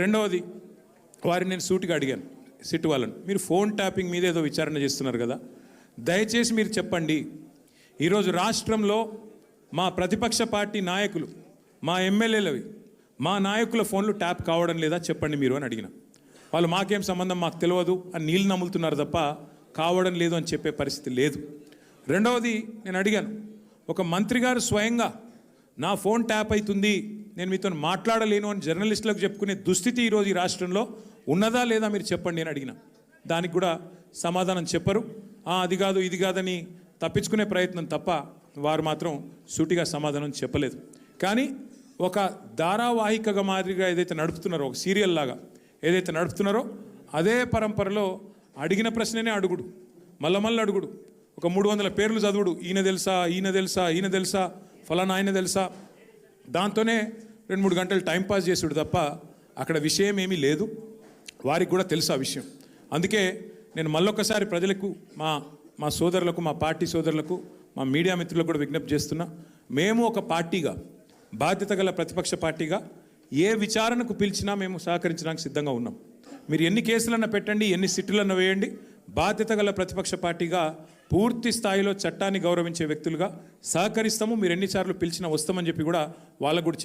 రెండవది వారిని నేను సూటిగా అడిగాను, సిట్ వాళ్ళని, మీరు ఫోన్ ట్యాపింగ్ మీద ఏదో విచారణ చేస్తున్నారు కదా, దయచేసి మీరు చెప్పండి, ఈరోజు రాష్ట్రంలో మా ప్రతిపక్ష పార్టీ నాయకులు, మా ఎమ్మెల్యేలవి, మా నాయకుల ఫోన్లు ట్యాప్ కావడం లేదా చెప్పండి మీరు అని అడిగిన. వాళ్ళు మాకేం సంబంధం, మాకు తెలియదు అని నీళ్ళు నమ్ములుతున్నారు తప్ప కావడం లేదు అని చెప్పే పరిస్థితి లేదు. రెండవది నేను అడిగాను, ఒక మంత్రి గారు స్వయంగా నా ఫోన్ ట్యాప్ అవుతుంది, నేను మీతో మాట్లాడలేను అని జర్నలిస్టులకు చెప్పుకునే దుస్థితి ఈరోజు ఈ రాష్ట్రంలో ఉన్నదా లేదా మీరు చెప్పండి అని అడిగిన. దానికి కూడా సమాధానం చెప్పరు. అది కాదు ఇది కాదని తప్పించుకునే ప్రయత్నం తప్ప వారు మాత్రం సూటిగా సమాధానం చెప్పలేదు. కానీ ఒక ధారావాహికగా మాదిరిగా ఏదైతే నడుపుతున్నారో, ఒక సీరియల్ లాగా ఏదైతే నడుపుతున్నారో అదే పరంపరలో అడిగిన ప్రశ్ననే అడుగుడు, మళ్ళీ అడుగుడు, ఒక 300 పేర్లు చదువుడు, ఈయన తెలుసా ఈయన తెలుసా ఈయన తెలుసా ఫలానా ఆయన తెలుసా, దాంతోనే 2-3 గంటలు టైంపాస్ చేసుడు తప్ప అక్కడ విషయం ఏమీ లేదు. వారికి కూడా తెలుసు ఆ విషయం. అందుకే నేను మళ్ళొక్కసారి ప్రజలకు, మా సోదరులకు, మా పార్టీ సోదరులకు, మా మీడియా మిత్రులకు కూడా విజ్ఞప్తి చేస్తున్నా, మేము ఒక పార్టీగా, బాధ్యత గల ప్రతిపక్ష పార్టీగా ఏ విచారణకు పిలిచినా మేము సహకరించడానికి సిద్ధంగా ఉన్నాం. మీరు ఎన్ని కేసులన్నా పెట్టండి, ఎన్ని సిట్టులన్నా వేయండి, బాధ్యత గల ప్రతిపక్ష పార్టీగా పూర్తి స్థాయిలో చట్టాన్ని గౌరవించే వ్యక్తులుగా సహకరిస్తాము. మీరు ఎన్నిసార్లు పిలిచినా వస్తామని చెప్పి కూడా వాళ్ళకు కూడా